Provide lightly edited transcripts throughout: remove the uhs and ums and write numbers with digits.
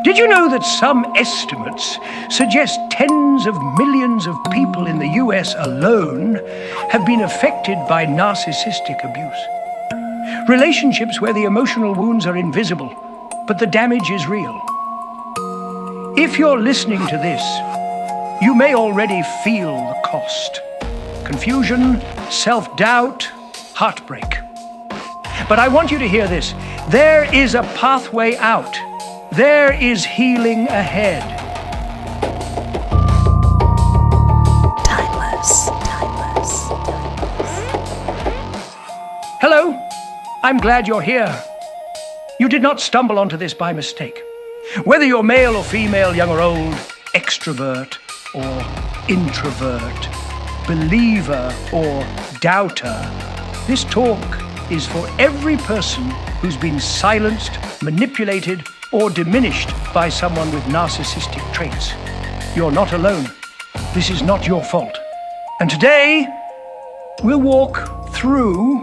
Did you know that some estimates suggest tens of millions of people in the US alone have been affected by narcissistic abuse? Relationships where the emotional wounds are invisible, but the damage is real. If you're listening to this, you may already feel the cost. Confusion, self-doubt, heartbreak. But I want you to hear this. There is a pathway out. There is healing ahead. Timeless. Hello, I'm glad you're here. You did not stumble onto this by mistake. Whether you're male or female, young or old, extrovert or introvert, believer or doubter, this talk is for every person who's been silenced, manipulated, or diminished by someone with narcissistic traits. You're not alone. This is not your fault. And today, we'll walk through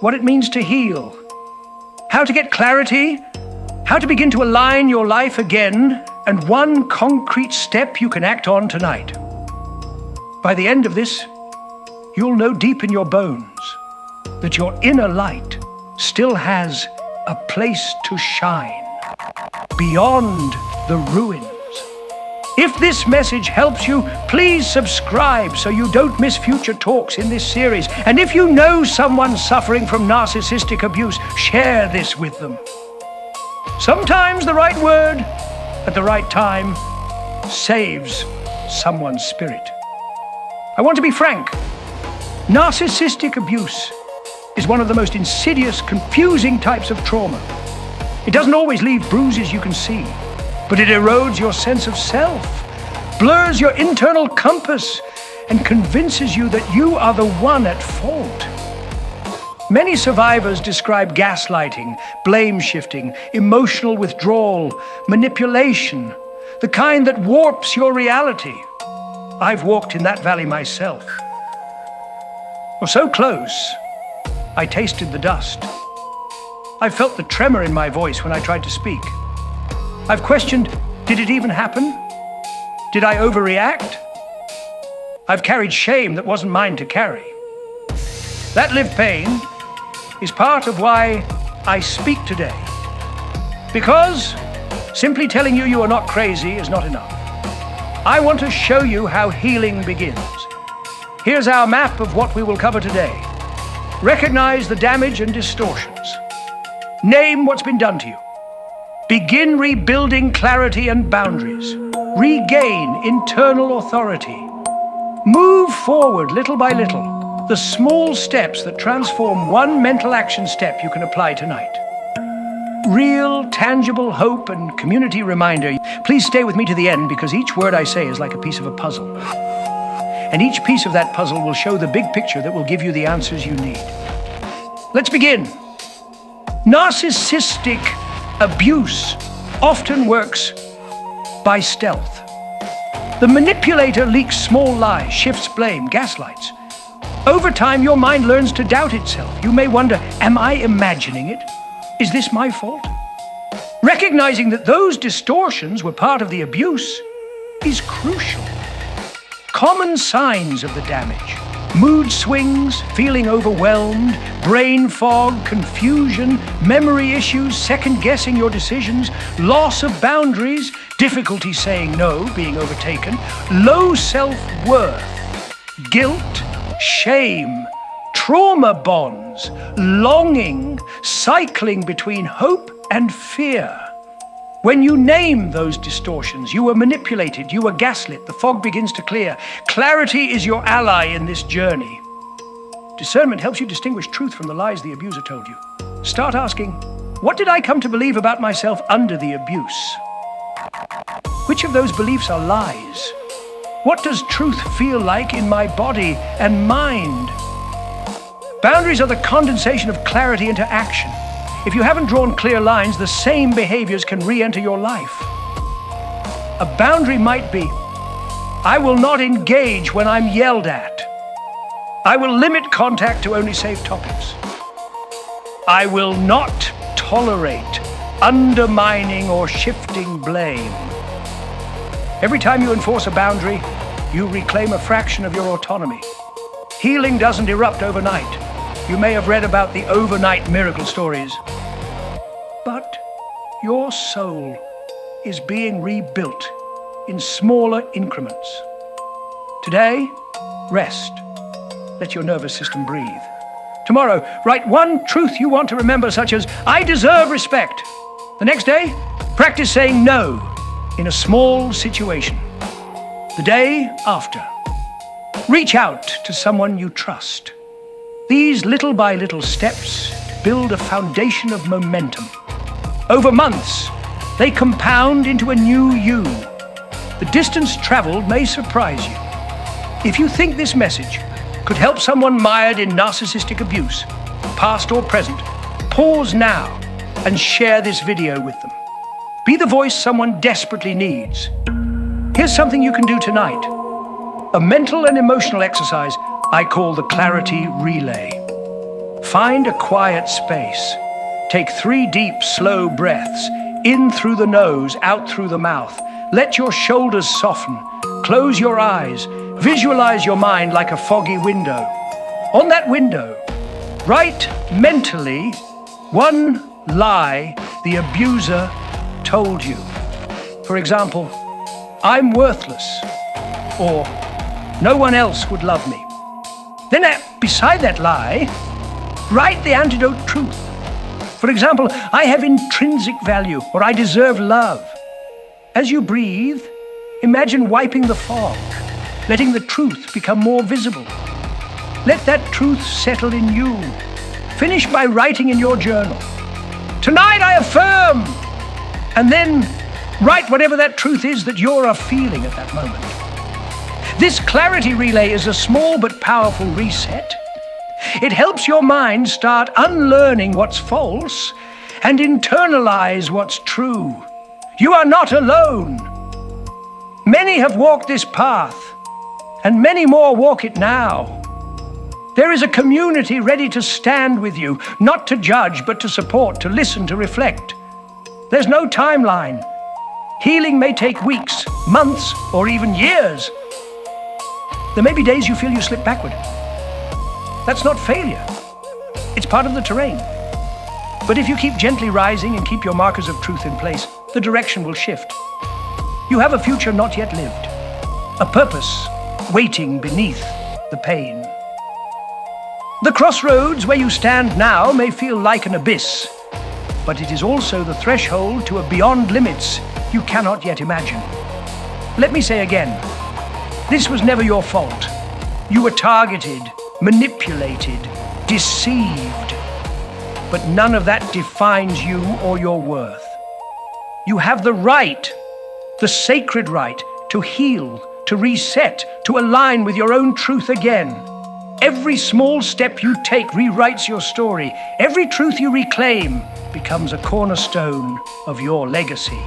what it means to heal, how to get clarity, how to begin to align your life again, and one concrete step you can act on tonight. By the end of this, you'll know deep in your bones that your inner light still has a place to shine beyond the ruins. If this message helps you, please subscribe so you don't miss future talks in this series. And if you know someone suffering from narcissistic abuse, share this with them. Sometimes the right word at the right time saves someone's spirit. I want to be frank. Narcissistic abuse is one of the most insidious, confusing types of trauma. It doesn't always leave bruises you can see, but it erodes your sense of self, blurs your internal compass, and convinces you that you are the one at fault. Many survivors describe gaslighting, blame shifting, emotional withdrawal, manipulation, the kind that warps your reality. I've walked in that valley myself. Well, so close, I tasted the dust. I felt the tremor in my voice when I tried to speak. I've questioned, did it even happen? Did I overreact? I've carried shame that wasn't mine to carry. That lived pain is part of why I speak today. Because simply telling you are not crazy is not enough. I want to show you how healing begins. Here's our map of what we will cover today. Recognize the damage and distortions. Name what's been done to you. Begin rebuilding clarity and boundaries. Regain internal authority. Move forward little by little. The small steps that transform one mental action step you can apply tonight. Real, tangible hope and community reminder. Please stay with me to the end because each word I say is like a piece of a puzzle. And each piece of that puzzle will show the big picture that will give you the answers you need. Let's begin. Narcissistic abuse often works by stealth. The manipulator leaks small lies, shifts blame, gaslights. Over time, your mind learns to doubt itself. You may wonder, am I imagining it? Is this my fault? Recognizing that those distortions were part of the abuse is crucial. Common signs of the damage: mood swings, feeling overwhelmed, brain fog, confusion, memory issues, second-guessing your decisions, loss of boundaries, difficulty saying no, being overtaken, low self-worth, guilt, shame, trauma bonds, longing, cycling between hope and fear. When you name those distortions, you were manipulated, you were gaslit, the fog begins to clear. Clarity is your ally in this journey. Discernment helps you distinguish truth from the lies the abuser told you. Start asking, what did I come to believe about myself under the abuse? Which of those beliefs are lies? What does truth feel like in my body and mind? Boundaries are the condensation of clarity into action. If you haven't drawn clear lines, the same behaviors can re-enter your life. A boundary might be, I will not engage when I'm yelled at. I will limit contact to only safe topics. I will not tolerate undermining or shifting blame. Every time you enforce a boundary, you reclaim a fraction of your autonomy. Healing doesn't erupt overnight. You may have read about the overnight miracle stories. But your soul is being rebuilt in smaller increments. Today, rest. Let your nervous system breathe. Tomorrow, write one truth you want to remember, such as, I deserve respect. The next day, practice saying no in a small situation. The day after, reach out to someone you trust. These little by little steps build a foundation of momentum. Over months, they compound into a new you. The distance traveled may surprise you. If you think this message could help someone mired in narcissistic abuse, past or present, pause now and share this video with them. Be the voice someone desperately needs. Here's something you can do tonight. A mental and emotional exercise I call the Clarity Relay. Find a quiet space. Take 3 deep, slow breaths, in through the nose, out through the mouth. Let your shoulders soften. Close your eyes. Visualize your mind like a foggy window. On that window, write mentally one lie the abuser told you. For example, I'm worthless, or no one else would love me. Then beside that lie, write the antidote truth. For example, I have intrinsic value, or I deserve love. As you breathe, imagine wiping the fog, letting the truth become more visible. Let that truth settle in you. Finish by writing in your journal, tonight I affirm, and then write whatever that truth is that you're feeling at that moment. This clarity relay is a small but powerful reset. It helps your mind start unlearning what's false and internalize what's true. You are not alone. Many have walked this path, and many more walk it now. There is a community ready to stand with you, not to judge, but to support, to listen, to reflect. There's no timeline. Healing may take weeks, months, or even years. There may be days you feel you slip backward. That's not failure. It's part of the terrain. But if you keep gently rising and keep your markers of truth in place, the direction will shift. You have a future not yet lived, a purpose waiting beneath the pain. The crossroads where you stand now may feel like an abyss, but it is also the threshold to a beyond limits you cannot yet imagine. Let me say again, this was never your fault. You were targeted, manipulated, deceived, but none of that defines you or your worth. You have the right, the sacred right, to heal, to reset, to align with your own truth again. Every small step you take rewrites your story. Every truth you reclaim becomes a cornerstone of your legacy.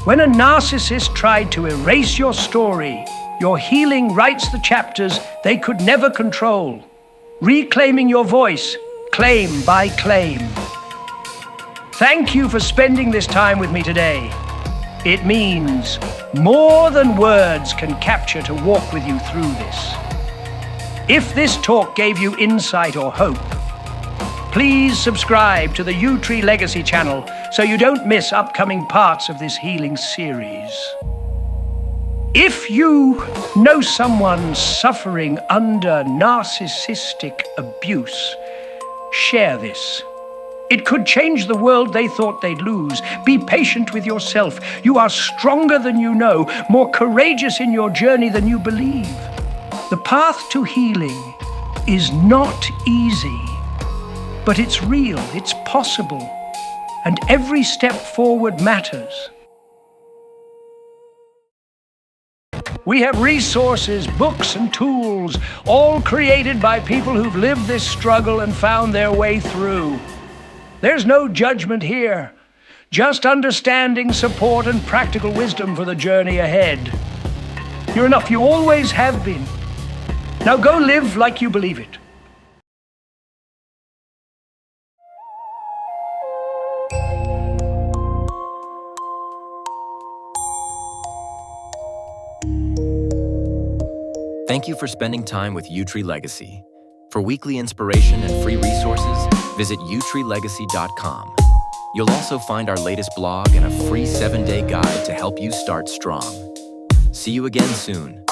When a narcissist tried to erase your story, your healing writes the chapters they could never control, reclaiming your voice, claim by claim. Thank you for spending this time with me today. It means more than words can capture to walk with you through this. If this talk gave you insight or hope, please subscribe to the U-Tree Legacy channel so you don't miss upcoming parts of this healing series. If you know someone suffering under narcissistic abuse, share this. It could change the world they thought they'd lose. Be patient with yourself. You are stronger than you know, more courageous in your journey than you believe. The path to healing is not easy, but it's real, it's possible, and every step forward matters. We have resources, books, and tools, all created by people who've lived this struggle and found their way through. There's no judgment here, just understanding, support, and practical wisdom for the journey ahead. You're enough, you always have been. Now go live like you believe it. Thank you for spending time with Utree Legacy. For weekly inspiration and free resources, visit utreelegacy.com. You'll also find our latest blog and a free 7-day guide to help you start strong. See you again soon.